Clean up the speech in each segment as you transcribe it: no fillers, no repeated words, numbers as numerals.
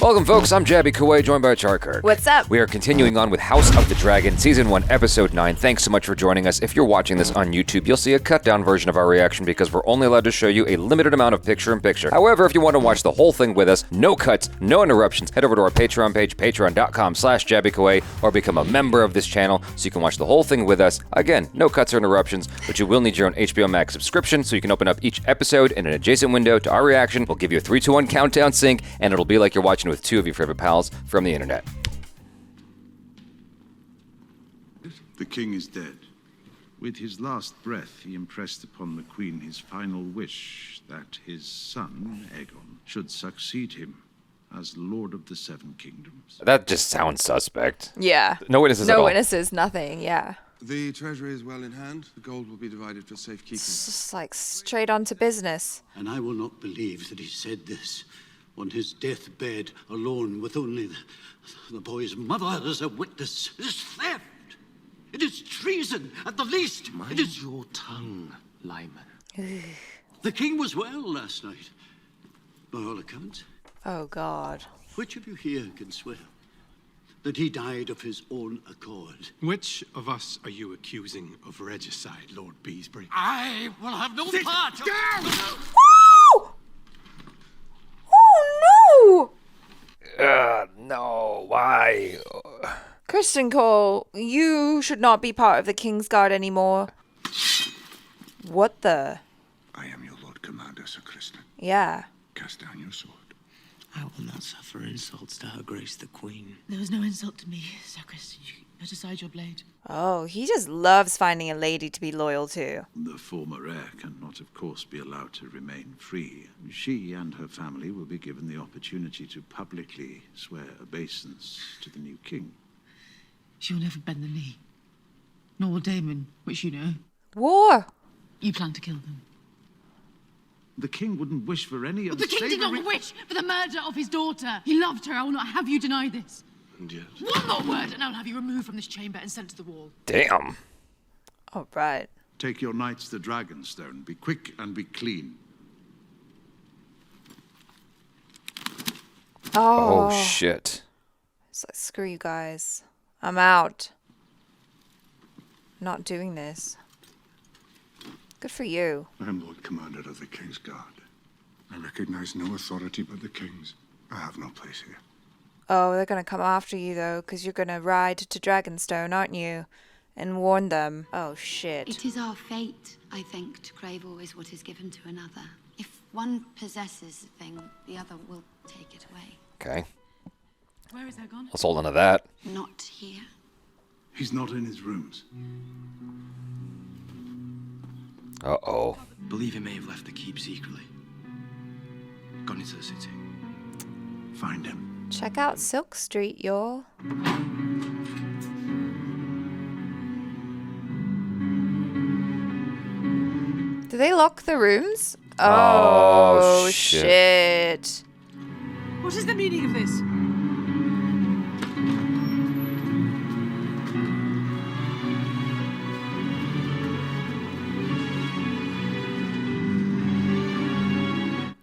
Welcome, folks. I'm Jabby Kuwait, joined by ACHARA KIRK. What's up? We are continuing on with House of the Dragon, Season 1, Episode 9. Thanks so much for joining us. If you're watching this on YouTube, you'll see a cut-down version of our reaction because we're only allowed to show you a limited amount of picture-in-picture. However, if you want to watch the whole thing with us, no cuts, no interruptions, head over to our Patreon page, patreon.com/JabbyKuwait, or become a member of this channel so you can watch the whole thing with us. Again, no cuts or interruptions, but you will need your own HBO Max subscription so you can open up each episode in an adjacent window to our reaction. We'll give you a 3, 2, 1 countdown sync, and it'll be like you're watching with two of your favorite pals from the internet. The king is dead. With his last breath, he impressed upon the queen his final wish that his son, Aegon, should succeed him as Lord of the Seven Kingdoms. That just sounds suspect. Yeah. No witnesses at all. No witnesses, nothing, yeah. The treasury is well in hand. The gold will be divided for safekeeping. It's just like straight on to business. And I will not believe that he said this on his deathbed, alone with only the boy's mother as a witness. It is theft. It is treason, at the least. Mind your tongue, Lyman. The king was well last night, by all accounts. Oh, God. Which of you here can swear that he died of his own accord? Which of us are you accusing of regicide, Lord Beesbury? I will have no part. Woo! Oh, no! No, why? Kristen Cole, you should not be part of the King's Guard anymore. What the? I am your Lord Commander, Sir Kristen. Yeah. Cast down your sword. I will not suffer insults to Her Grace the Queen. There was no insult to me, Sir Kristen. You put aside your blade. Oh, he just loves finding a lady to be loyal to. The former heir cannot, of course, be allowed to remain free. She and her family will be given the opportunity to publicly swear obeisance to the new king. She will never bend the knee. Nor will Daemon, which you know. War! You plan to kill them. The king wouldn't wish for any But the king did not wish for the murder of his daughter. He loved her. I will not have you deny this. And yet... One more word, and I will have you removed from this chamber and sent to the wall. Damn. All right. Take your knights to Dragonstone. Be quick and be clean. Oh, shit. It's like, screw you guys. I'm out. Not doing this. Good for you. I am Lord Commander of the King's Guard. I recognize no authority but the King's. I have no place here. Oh, they're gonna come after you, though, because you're gonna ride to Dragonstone, aren't you? And warn them. Oh, shit. It is our fate, I think, to crave always what is given to another. If one possesses a thing, the other will take it away. Okay. Where is Aegon? Let's hold on to that. Not here. He's not in his rooms. Uh-oh. Believe he may have left the keep secretly. Gone into the city. Find him. Check out Silk Street, y'all. Do they lock the rooms? Oh, shit. What is the meaning of this?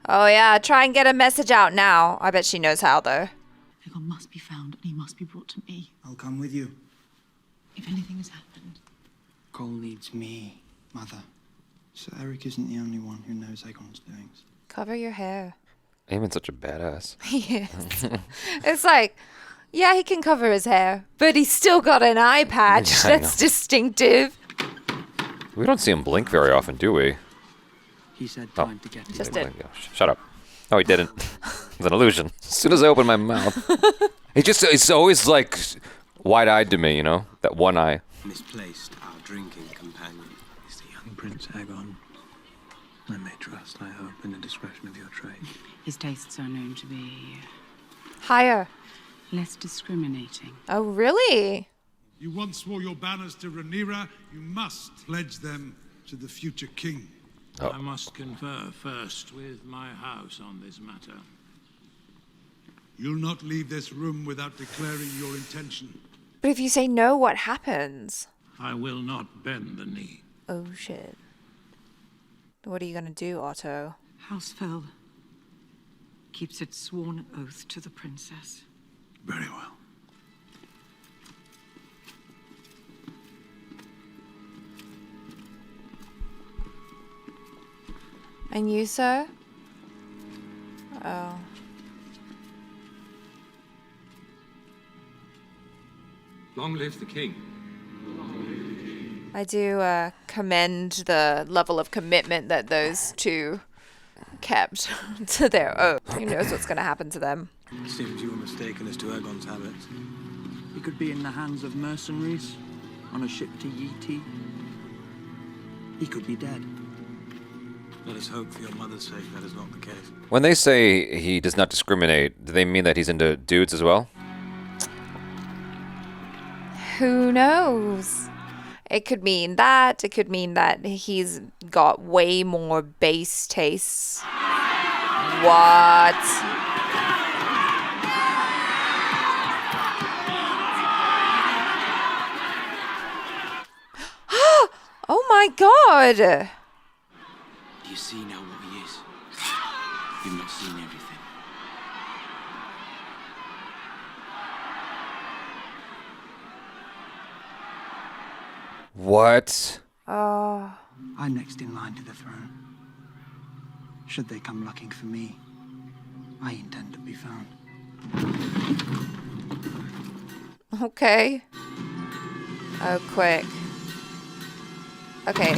Oh, yeah. Try and get a message out now. I bet she knows how, though. Aegon must be found, and he must be brought to me. I'll come with you. If anything has happened. Cole needs me, Mother. Sir Eric isn't the only one who knows Aegon's doings. Cover your hair. Eamon's such a badass. Yes. It's like, yeah, he can cover his hair, but he's still got an eye patch. Yeah, I That's know. distinctive. We don't see him blink very often, do we? He said time to get Just There did. we go. Shut up. No, he didn't. It's an illusion. As soon as I open my mouth. It's always like wide-eyed to me, you know? That one eye. Misplaced, our drinking companion is the young Prince Aegon. I may trust, I hope, in the discretion of your trade. His tastes are known to be Higher. less discriminating. Oh, really? You once swore your banners to Rhaenyra. You must pledge them to the future king. I must confer first with my house on this matter. You'll not leave this room without declaring your intention. But if you say no, what happens? I will not bend the knee. Oh, shit. What are you gonna do, Otto? House fell. keeps its sworn oath to the princess. Very well. And you, sir? Oh. Long live the king. I do commend the level of commitment that those two kept to their oath. Who knows what's going to happen to them? It seems you were mistaken as to Aegon's habits. He could be in the hands of mercenaries, on a ship to Yeti. He could be dead. Let us hope for your mother's sake that is not the case. When they say he does not discriminate, do they mean that he's into dudes as well? Who knows? It could mean that. It could mean that he's got way more base tastes. What? Oh my god! You see now what he is. You've not seen everything. What? Oh. I'm next in line to the throne. Should they come looking for me, I intend to be found. Okay. Oh, quick. Okay.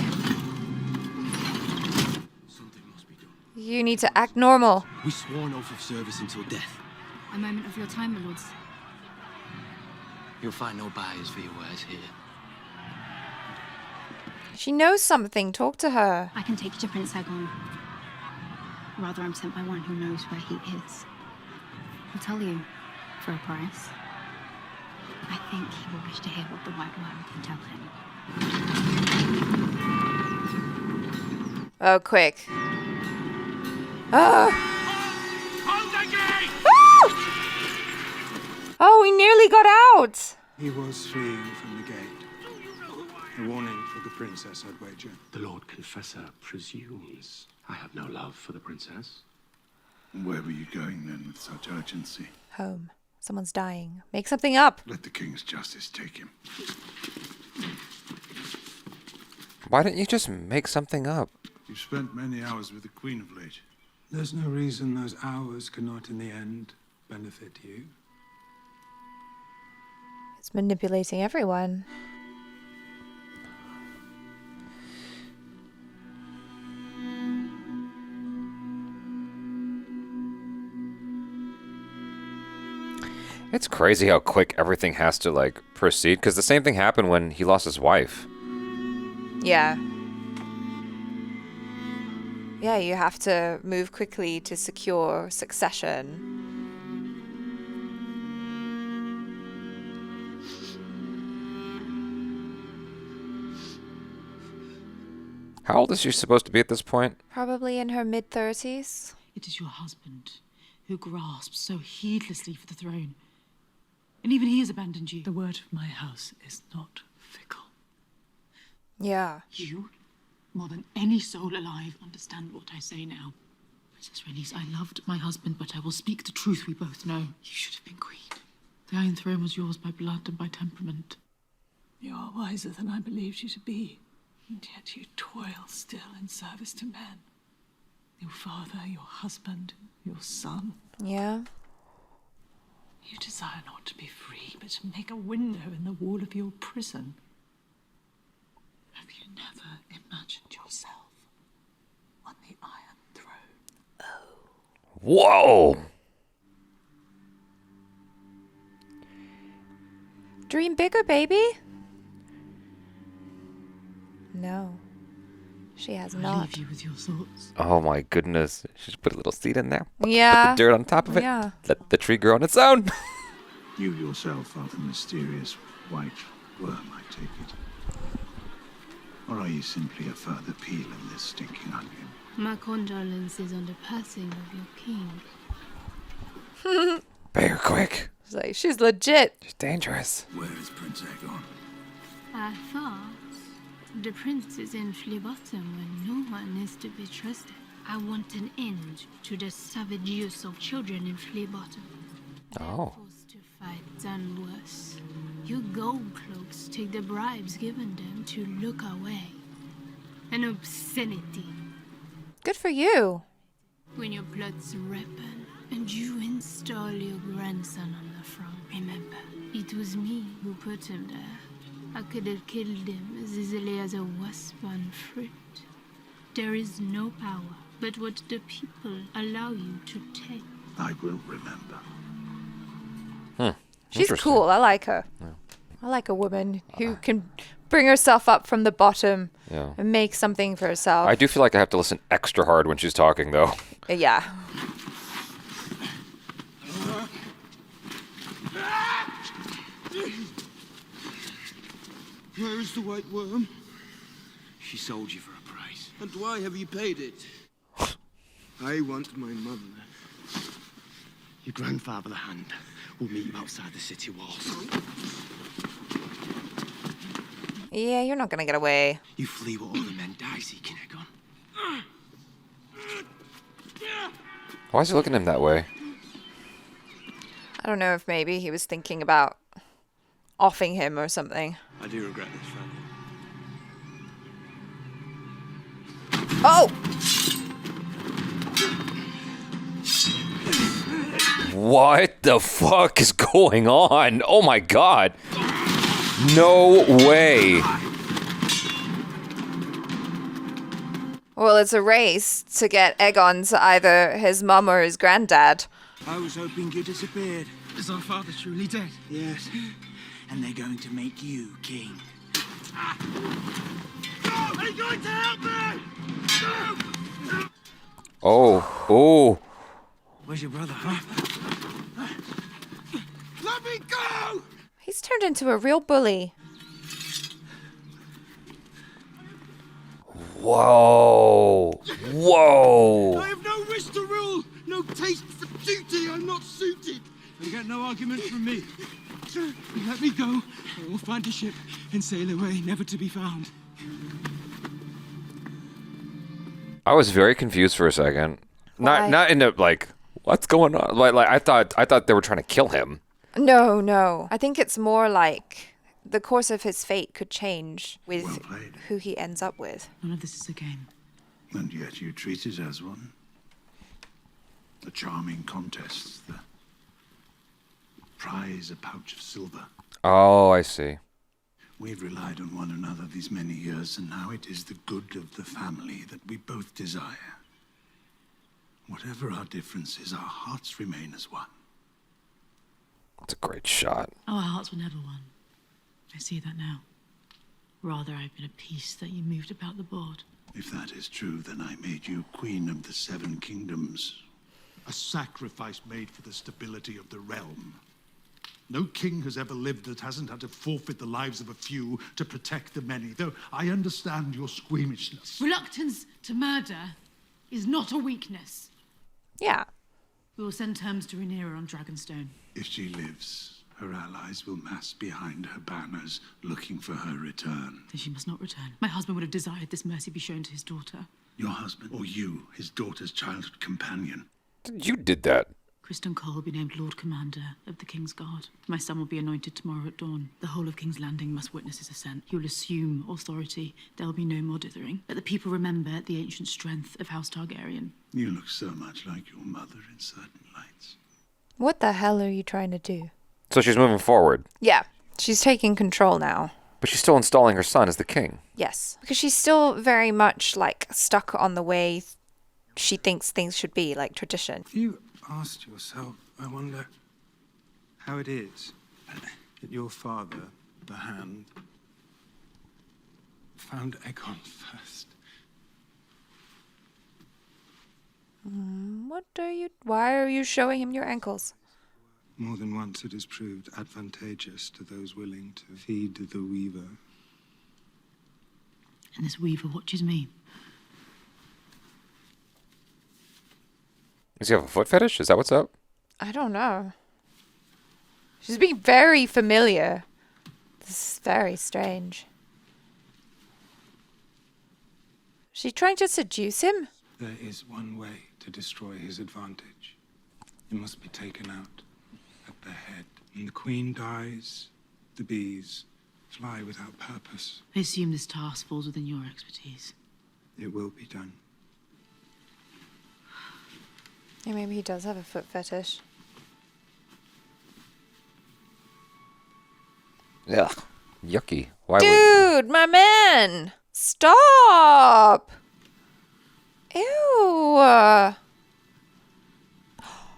Something must be done. You need to act normal. We swore an oath of service until death. A moment of your time, my lords. You'll find no buyers for your wares here. She knows something. Talk to her. I can take you to Prince Aegon. Rather, I'm sent by one who knows where he is. He'll tell you, for a price. I think he will wish to hear what the White Worm can tell him. Oh, quick. Ah! Oh, we nearly got out! He was fleeing from the gate. A warning for the princess, I'd wager. The Lord Confessor presumes I have no love for the princess. Where were you going then with such urgency? Home. Someone's dying. Make something up. Let the king's justice take him. Why didn't you just make something up? You've spent many hours with the queen of late. There's no reason those hours cannot in the end benefit you. It's manipulating everyone. It's crazy how quick everything has to, like, proceed, because the same thing happened when he lost his wife. Yeah. Yeah, you have to move quickly to secure succession. How old is she supposed to be at this point? Probably in her mid-30s. It is your husband who grasps so heedlessly for the throne. And even he has abandoned you. The word of my house is not fickle. Yeah. You, more than any soul alive, understand what I say now. Princess Rhaenys, I loved my husband, but I will speak the truth we both know. You should have been queen. The Iron Throne was yours by blood and by temperament. You are wiser than I believed you to be, and yet you toil still in service to men. Your father, your husband, your son. Yeah. You desire not to be free, but to make a window in the wall of your prison. Have you never imagined yourself on the Iron Throne? Whoa! Dream bigger, baby. No. She has I'll not. leave you with your thoughts. Oh my goodness. She just put a little seed in there. Yeah. Put the dirt on top of it. Yeah. Let the tree grow on its own. You yourself are the mysterious white worm, I take it. Or are you simply a further peel in this stinking onion? My condolences on the passing of your king. Pay her quick. It's like, she's legit. She's dangerous. Where is Prince Aegon? I thought the prince is in Flea Bottom when no one is to be trusted. I want an end to the savage use of children in Flea Bottom. Oh. Forced to fight and worse. You gold cloaks take the bribes given them to look away. An obscenity. Good for you. When your plots ripen and you install your grandson on the throne, remember, it was me who put him there. I could have killed him as easily as a wasp on fruit. There is no power but what the people allow you to take. I will remember. She's cool. I like her. Yeah. I like a woman who can bring herself up from the bottom and make something for herself. I do feel like I have to listen extra hard when she's talking, though. Yeah. Where is the White Worm? She sold you for a price. And why have you paid it? I want my mother. Your grandfather, the Hand, will meet you outside the city walls. Yeah, you're not gonna get away. You flee where all the men die seeking Aegon. Why is he looking at him that way? I don't know if maybe he was thinking about offing him or something. I do regret this, Frank. Oh! What the fuck is going on? Oh my god. No way. Well, it's a race to get Aegon to either his mum or his granddad. I was hoping you disappeared. Is our father truly dead? Yes. And they're going to make you king. Are you going to help me? Oh. Oh. Where's your brother, huh? Let me go! He's turned into a real bully. Whoa. Whoa. I have no wish to rule, no taste for duty. I'm not suited. You get no argument from me. Let me go, or we'll find a ship and sail away, never to be found. I was very confused for a second. Why? Not in a like, what's going on? Like I thought they were trying to kill him. No. I think it's more like the course of his fate could change with Well played. who he ends up with. None of this is a game. And yet you treat it as one. The charming contest, the prize a pouch of silver. Oh, I see. We've relied on one another these many years, and now it is the good of the family that we both desire. Whatever our differences, our hearts remain as one. That's a great shot. Our hearts were never one. I see that now. Rather, I've been a piece that you moved about the board. If that is true, then I made you Queen of the Seven Kingdoms. A sacrifice made for the stability of the realm. No king has ever lived that hasn't had to forfeit the lives of a few to protect the many, though I understand your squeamishness. Reluctance to murder is not a weakness. Yeah. We will send terms to Rhaenyra on Dragonstone. If she lives, her allies will mass behind her banners, looking for her return. Then she must not return. My husband would have desired this mercy be shown to his daughter. Your husband, or you, his daughter's childhood companion. You did that. Kristen Cole will be named Lord Commander of the King's Guard. My son will be anointed tomorrow at dawn. The whole of King's Landing must witness his ascent. He will assume authority. There will be no more dithering. Let the people remember the ancient strength of House Targaryen. You look so much like your mother in certain lights. What the hell are you trying to do? So she's moving forward. Yeah. She's taking control now. But she's still installing her son as the king. Yes. Because she's still very much like stuck on the way she thinks things should be, like tradition. Have you asked yourself, I wonder, how it is that your father, the Hand, found Aegon first? Why are you showing him your ankles? More than once it has proved advantageous to those willing to feed the weaver. And this weaver watches me. Does he have a foot fetish? Is that what's up? I don't know. She's being very familiar. This is very strange. Is she trying to seduce him? There is one way to destroy his advantage. It must be taken out at the head. When the queen dies, the bees fly without purpose. I assume this task falls within your expertise. It will be done. Yeah, maybe he does have a foot fetish. Ugh. Yucky. Why Dude, my man! Stop! Ew.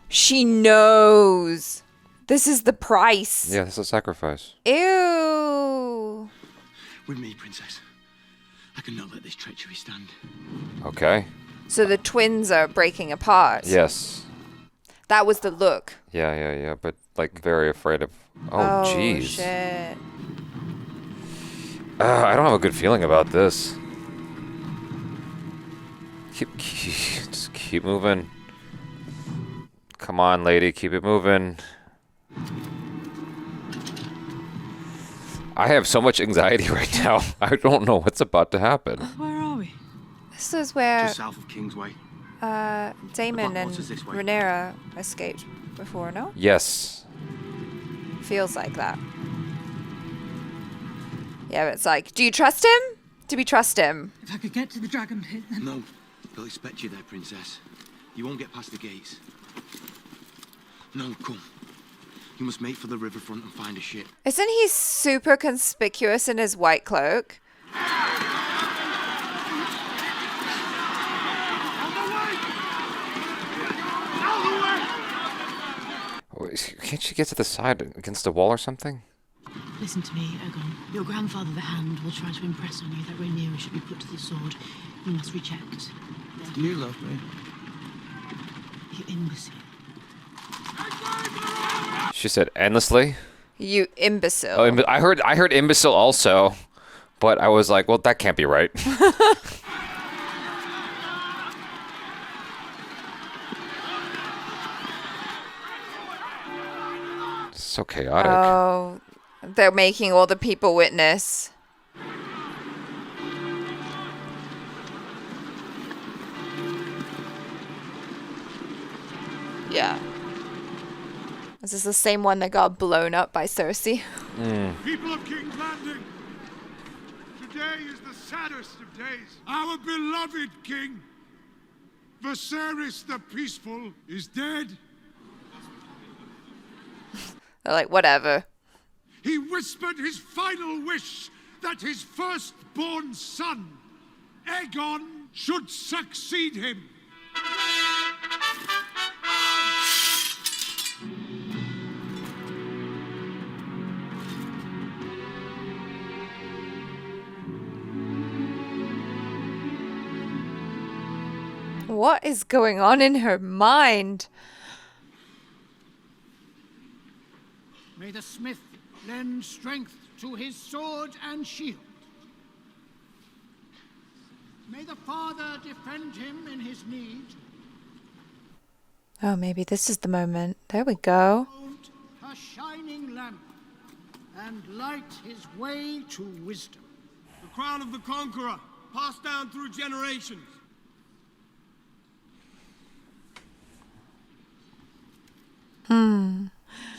She knows. This is the price. Yeah, this is a sacrifice. Ew. With me, Princess. I cannot let this treachery stand. Okay. So the twins are breaking apart. Yes. That was the look. Yeah. But, like, very afraid of... Oh, jeez. Shit. I don't have a good feeling about this. Just keep moving. Come on, lady, keep it moving. I have so much anxiety right now. I don't know what's about to happen. Where are we? This is where Just south of Kingsway. Daemon and Waters this way. Rhaenyra escaped before, no? Yes. Feels like that. Yeah, but it's like, do you trust him? Do we trust him? If I could get to the dragon pit, then... No, they'll expect you there, Princess. You won't get past the gates. No, come. You must make for the riverfront and find a ship. Isn't he super conspicuous in his white cloak? Can't you get to the side against the wall or something? Listen to me, Aegon. Your grandfather, the Hand, will try to impress on you that Rhaenyra should be put to the sword. You must reject. You love me. You imbecile. She said endlessly. You imbecile. Oh, I heard imbecile also, but I was like, well, that can't be right. So chaotic. Oh, they're making all the people witness. Yeah. Is this the same one that got blown up by Cersei? People of King's Landing, today is the saddest of days. Our beloved king, Viserys the Peaceful, is dead. They're like, whatever. He whispered his final wish that his firstborn son, Aegon, should succeed him. What is going on in her mind? May the smith lend strength to his sword and shield. May the Father defend him in his need. Oh, maybe this is the moment. There we go. Hold a shining lamp and light his way to wisdom. The crown of the conqueror, passed down through generations.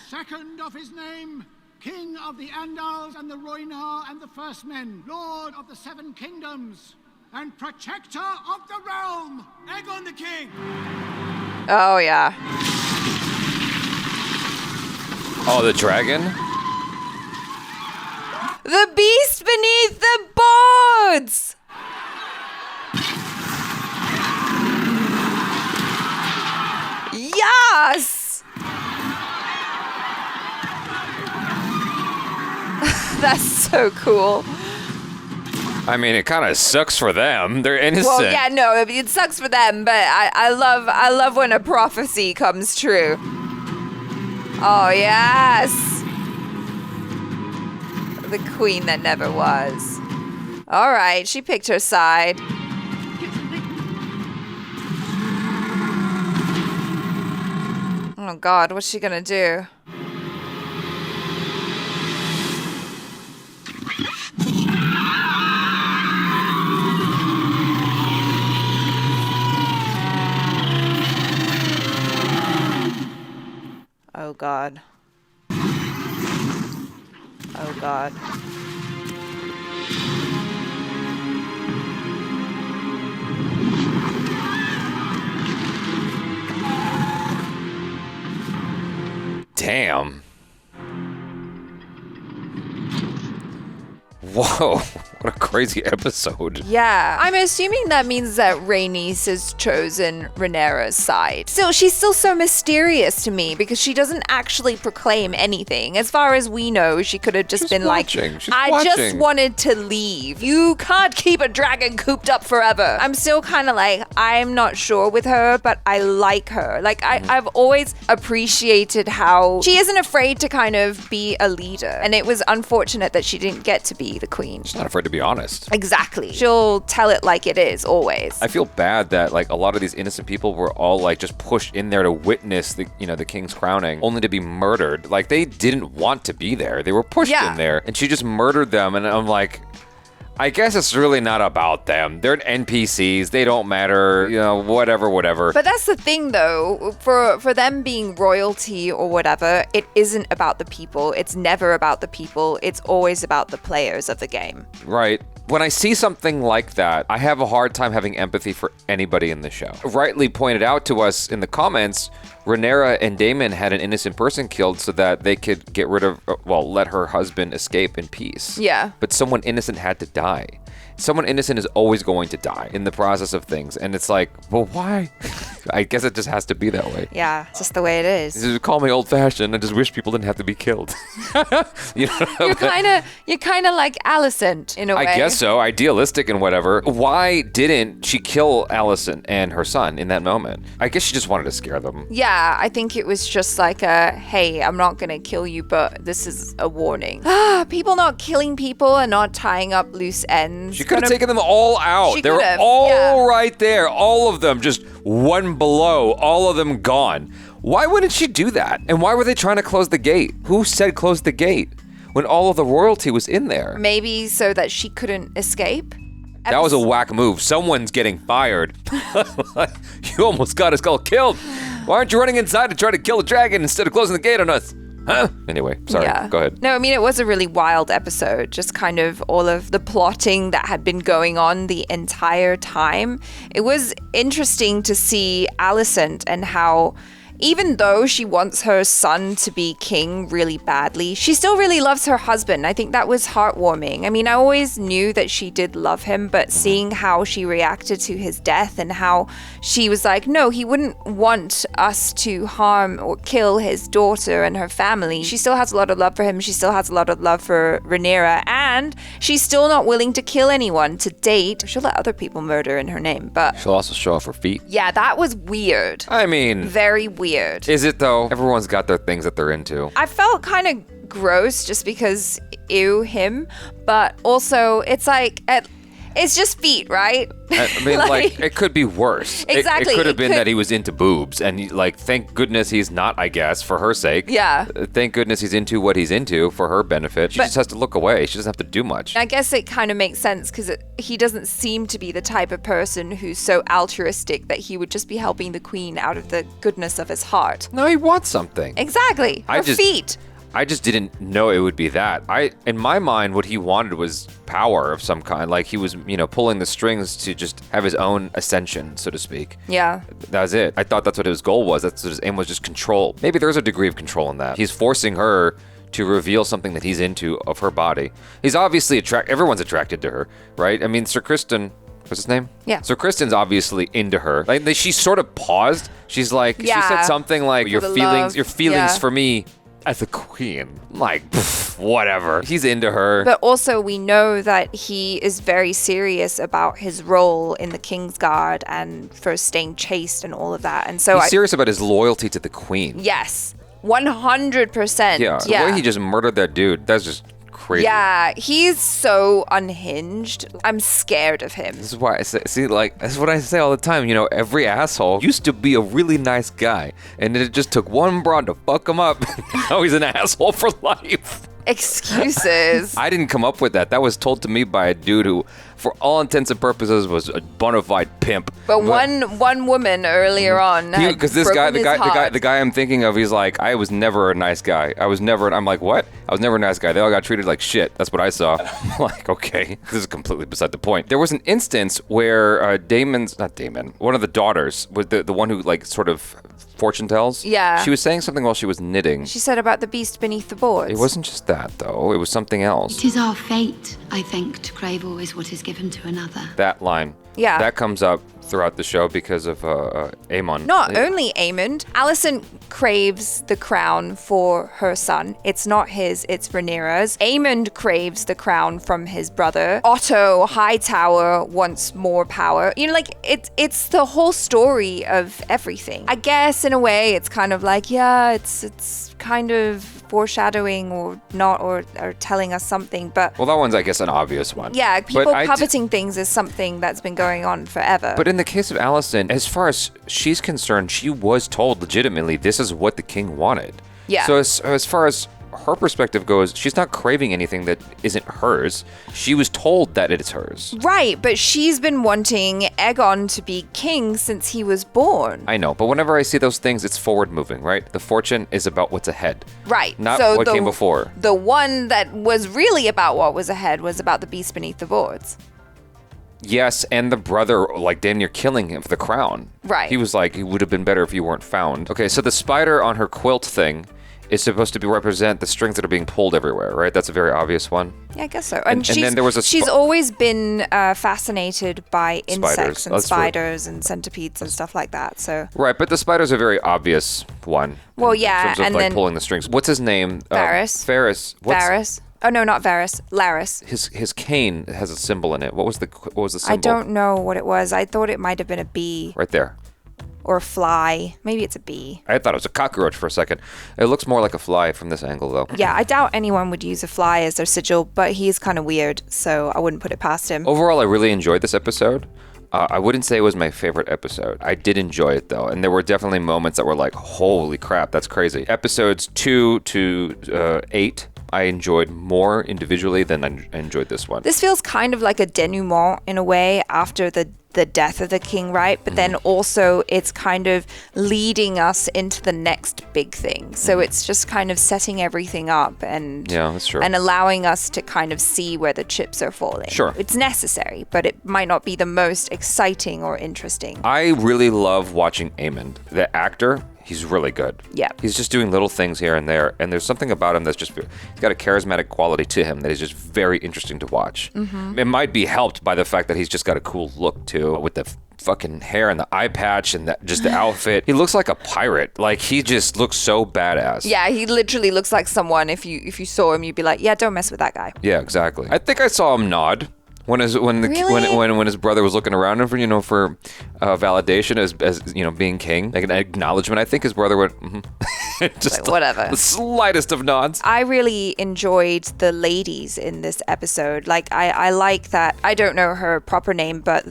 Second of his name, King of the Andals and the Rhaenyra and the First Men, Lord of the Seven Kingdoms, and Protector of the Realm, Aegon the King. Oh, yeah. Oh, the dragon? The beast beneath the boards! Yes! That's so cool. I mean, it kind of sucks for them. They're innocent. Well, yeah, no, it sucks for them, but I love when a prophecy comes true. Oh, yes! The queen that never was. All right, she picked her side. Oh, God, what's she gonna do? Oh, God. Oh, God. Damn. Whoa, what a crazy episode. Yeah, I'm assuming that means that Rhaenys has chosen Rhaenyra's side. Still, she's still so mysterious to me because she doesn't actually proclaim anything. As far as we know, she could have just been watching. like, She's I just watching. wanted to leave. You can't keep a dragon cooped up forever. I'm still kind of like, I'm not sure with her, but I like her. Like, I've always appreciated how she isn't afraid to kind of be a leader. And it was unfortunate that she didn't get to be the queen. She's not afraid to be honest. Exactly. She'll tell it like it is, always. I feel bad that like a lot of these innocent people were all like just pushed in there to witness the the king's crowning, only to be murdered. Like they didn't want to be there. They were pushed in there, and she just murdered them. And I'm like, I guess it's really not about them. They're NPCs. They don't matter. Whatever. But that's the thing, though. For them being royalty or whatever, it isn't about the people. It's never about the people. It's always about the players of the game. Right. When I see something like that, I have a hard time having empathy for anybody in the show. Rightly pointed out to us in the comments, Rhaenyra and Daemon had an innocent person killed so that they could get rid of, let her husband escape in peace. Yeah. But someone innocent had to die. Someone innocent is always going to die in the process of things. And it's like, well, why? I guess it just has to be that way. Yeah, it's just the way it is. Just call me old-fashioned. I just wish people didn't have to be killed. You're kind of like Alicent in a way. I guess so. Idealistic and whatever. Why didn't she kill Alicent and her son in that moment? I guess she just wanted to scare them. Yeah, I think it was just like hey, I'm not going to kill you, but this is a warning. People not killing people and not tying up loose ends. She could have taken them all out. They were all right there. All of them, just one below. All of them gone. Why wouldn't she do that? And why were they trying to close the gate? Who said close the gate when all of the royalty was in there? Maybe so that she couldn't escape. That was a whack move. Someone's getting fired. You almost got us all killed. Why aren't you running inside to try to kill a dragon instead of closing the gate on us? Huh? Anyway, sorry. Yeah. Go ahead. No, I mean, it was a really wild episode. Just kind of all of the plotting that had been going on the entire time. It was interesting to see Alicent and how, even though she wants her son to be king really badly, she still really loves her husband. I think that was heartwarming. I mean, I always knew that she did love him, but seeing how she reacted to his death and how she was like, no, he wouldn't want us to harm or kill his daughter and her family. She still has a lot of love for him. She still has a lot of love for Rhaenyra, and she's still not willing to kill anyone to date. She'll let other people murder in her name, but She'll also show off her feet. yeah, that was weird. I mean, Very weird. is it though? Everyone's got their things that they're into. I felt kind of gross just because, ew, him. But also, it's like, it's just feet, right? I mean, like, it could be worse. Exactly, It could have it been could- that he was into boobs, and like, thank goodness he's not, I guess, for her sake. Yeah. Thank goodness he's into what he's into for her benefit. She But- just has to look away. She doesn't have to do much. I guess it kind of makes sense because he doesn't seem to be the type of person who's so altruistic that he would just be helping the queen out of the goodness of his heart. No, he wants something. Exactly. Her feet. I just didn't know it would be that. In my mind, what he wanted was power of some kind. Like he was, pulling the strings to just have his own ascension, so to speak. Yeah. That was it. I thought that's what his goal was. That's what his aim was, just control. Maybe there's a degree of control in that. He's forcing her to reveal something that he's into of her body. He's obviously everyone's attracted to her, right? I mean, Sir Criston, what's his name? Yeah. Sir Criston's obviously into her. Like she sort of paused. She's like, she Yeah. said something like, For your the feelings love. Yeah. for me as a queen. Like, whatever. He's into her. But also, we know that he is very serious about his role in the Kingsguard and for staying chaste and all of that. And so He's serious about his loyalty to the queen. Yes, 100%. Yeah. The way he just murdered that dude, that's just crazy. Yeah, he's so unhinged. I'm scared of him. This is why I say, that's what I say all the time. Every asshole used to be a really nice guy, and it just took one broad to fuck him up. Now he's an asshole for life. Excuses. I didn't come up with that. That was told to me by a dude who, for all intents and purposes, was a bona fide pimp. But one woman earlier on, because this guy, the guy I'm thinking of, he's like, I was never a nice guy. I'm like, what? I was never a nice guy. They all got treated like shit. That's what I saw. I'm like, okay, this is completely beside the point. There was an instance where one of the daughters was the one who like sort of fortune tells. Yeah. She was saying something while she was knitting. She said about the beast beneath the boards. It wasn't just that though. It was something else. It is our fate, I think, to crave always what is given to another. That line. Yeah. That comes up throughout the show because of Aemon. Not only Aemon, Alicent craves the crown for her son. It's not his, it's Rhaenyra's. Aemon craves the crown from his brother. Otto Hightower wants more power. You know, like, it's the whole story of everything. I guess, in a way, it's kind of like, yeah, it's kind of foreshadowing or not, or telling us something, but... Well, that one's, I guess, an obvious one. Yeah, people coveting things is something that's been going on forever. But in the case of Alicent, as far as she's concerned, she was told legitimately this is what the king wanted. Yeah. So as far as her perspective goes, she's not craving anything that isn't hers. She was told that it is hers. Right, but she's been wanting Aegon to be king since he was born. I know, but whenever I see those things, it's forward moving, right? The fortune is about what's ahead. Right. Not so what came before. The one that was really about what was ahead was about the beast beneath the boards. Yes, and the brother, like, damn near killing him for the crown. Right. He was like, it would have been better if you weren't found. Okay, so the spider on her quilt thing is supposed to represent the strings that are being pulled everywhere, right? That's a very obvious one. Yeah, I guess so. And then there was she's always been fascinated by insects and That's spiders and centipedes and stuff like that. So right, but the spider's a very obvious one. Well, in terms of, and like, then pulling the strings. What's his name? Varys. Varys. Oh no, not Varys. Laris. His cane has a symbol in it. What was the symbol? I don't know what it was. I thought it might have been a bee. Right there. Or a fly. Maybe it's a bee. I thought it was a cockroach for a second. It looks more like a fly from this angle, though. Yeah, I doubt anyone would use a fly as their sigil, but he's kind of weird, so I wouldn't put it past him. Overall, I really enjoyed this episode. I wouldn't say it was my favorite episode. I did enjoy it, though, and there were definitely moments that were like, holy crap, that's crazy. Episodes 2 to 8, I enjoyed more individually than I enjoyed this one. This feels kind of like a denouement in a way after the death of the king, right? But then also it's kind of leading us into the next big thing. So it's just kind of setting everything up and yeah, that's true. And allowing us to kind of see where the chips are falling. Sure. It's necessary, but it might not be the most exciting or interesting. I really love watching Aemon. The actor, he's really good. Yeah. He's just doing little things here and there, and there's something about him that's just, he's got a charismatic quality to him that is just very interesting to watch. Mm-hmm. It might be helped by the fact that he's just got a cool look too, with the fucking hair and the eye patch and just the outfit. He looks like a pirate. Like, he just looks so badass. Yeah, he literally looks like someone, if you saw him, you'd be like, yeah, don't mess with that guy. Yeah, exactly. I think I saw him nod. When his brother was looking around him for validation as being king, like an acknowledgement, I think his brother went just like, whatever. The slightest of nods. I really enjoyed the ladies in this episode. Like I like that. I don't know her proper name, but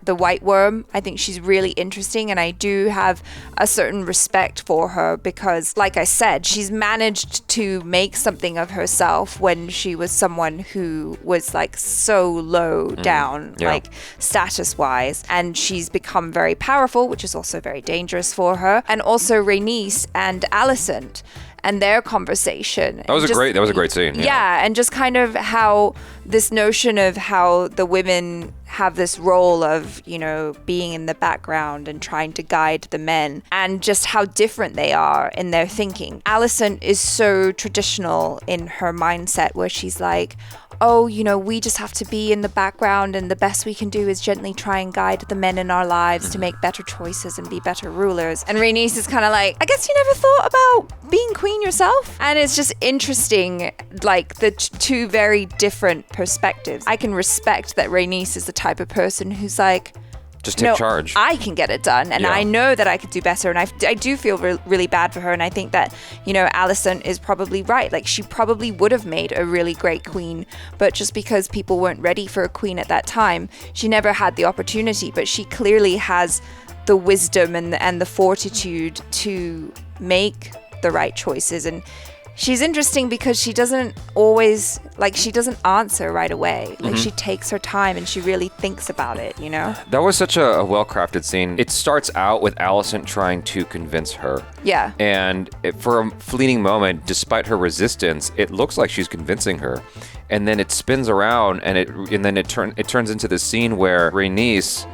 the White Worm. I think she's really interesting, and I do have a certain respect for her because, like I said, she's managed to make something of herself when she was someone who was like so low down, like status wise, and she's become very powerful, which is also very dangerous for her. And also Rhaenys and Alicent and their conversation. That was a great scene. Yeah, and just kind of how this notion of how the women have this role of, being in the background and trying to guide the men, and just how different they are in their thinking. Alicent is so traditional in her mindset where she's like, oh, we just have to be in the background, and the best we can do is gently try and guide the men in our lives to make better choices and be better rulers. And Rhaenys is kind of like, I guess you never thought about being queen yourself? And it's just interesting, like the two very different perspectives. I can respect that Rhaenys is the type of person who's like, just take charge. I can get it done, and I know that I could do better, and I do feel really bad for her, and I think that, Alicent is probably right. Like, she probably would have made a really great queen, but just because people weren't ready for a queen at that time, she never had the opportunity, but she clearly has the wisdom and the fortitude to make the right choices, and she's interesting because she doesn't always, like, she doesn't answer right away. Like, she takes her time and she really thinks about it, you know? That was such a well-crafted scene. It starts out with Alicent trying to convince her. Yeah. And for a fleeting moment, despite her resistance, it looks like she's convincing her. And then it spins around, and then it turns into this scene where Rhaenys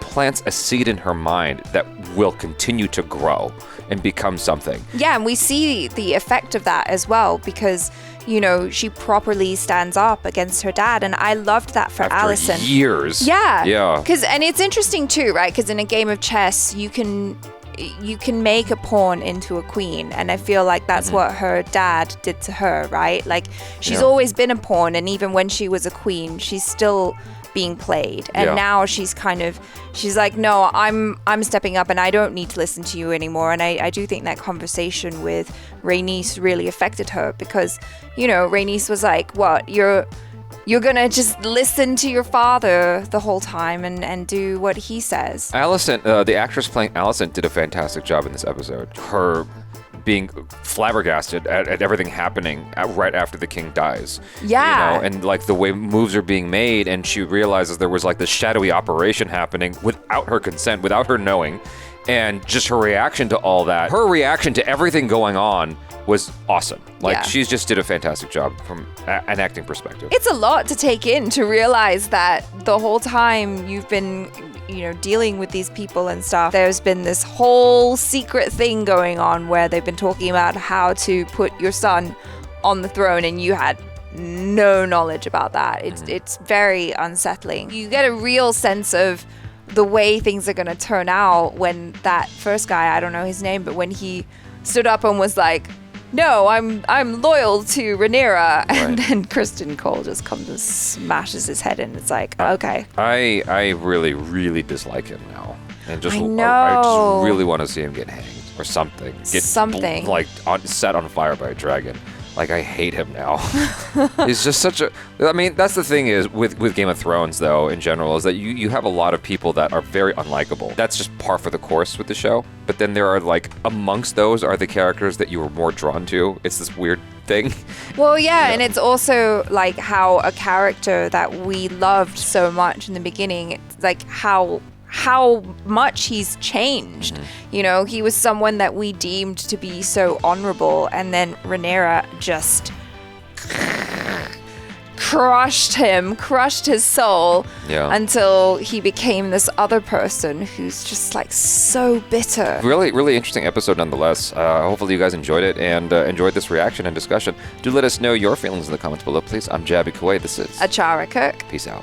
plants a seed in her mind that will continue to grow and become something. Yeah, and we see the effect of that as well because, you know, she properly stands up against her dad, and I loved that for After Alicent. years. Yeah. Yeah. And it's interesting too, right? Because in a game of chess, you can make a pawn into a queen, and I feel like that's what her dad did to her, right? Like, she's always been a pawn, and even when she was a queen, she's still being played, and now she's like, no, I'm stepping up and I don't need to listen to you anymore. And I do think that conversation with Rhaenys really affected her because, you know, Rhaenys was like, what, you're gonna just listen to your father the whole time and do what he says. Alicent, the actress playing Alicent, did a fantastic job in this episode. Her being flabbergasted at everything happening right after the king dies. Yeah. You know, and like the way moves are being made, and she realizes there was like this shadowy operation happening without her consent, without her knowing, and just her reaction to all that. Her reaction to everything going on was awesome. Like, she just did a fantastic job from an acting perspective. It's a lot to take in to realize that the whole time you've been, you know, dealing with these people and stuff, there's been this whole secret thing going on where they've been talking about how to put your son on the throne, and you had no knowledge about that. It's very unsettling. You get a real sense of the way things are going to turn out when that first guy, I don't know his name, but when he stood up and was like, no, I'm loyal to Rhaenyra, and then Kristen Cole just comes and smashes his head in. It's like, okay. I really, really dislike him now, and just I know. I just really want to see him get hanged or something. Get Something. Set on fire by a dragon. Like, I hate him now. He's just such a... I mean, that's the thing is with Game of Thrones, though, in general, is that you have a lot of people that are very unlikable. That's just par for the course with the show. But then there are, like, amongst those are the characters that you were more drawn to. It's this weird thing. Well, yeah, and it's also, like, how a character that we loved so much in the beginning, it's like how much he's changed. You know, he was someone that we deemed to be so honorable, and then Rhaenyra just crushed his soul until he became this other person who's just like so bitter. Really, really interesting episode nonetheless. Hopefully you guys enjoyed it and enjoyed this reaction and discussion. Do let us know your feelings in the comments below, please. I'm Jabby Kuwait. This is ACHARA KIRK. Peace out.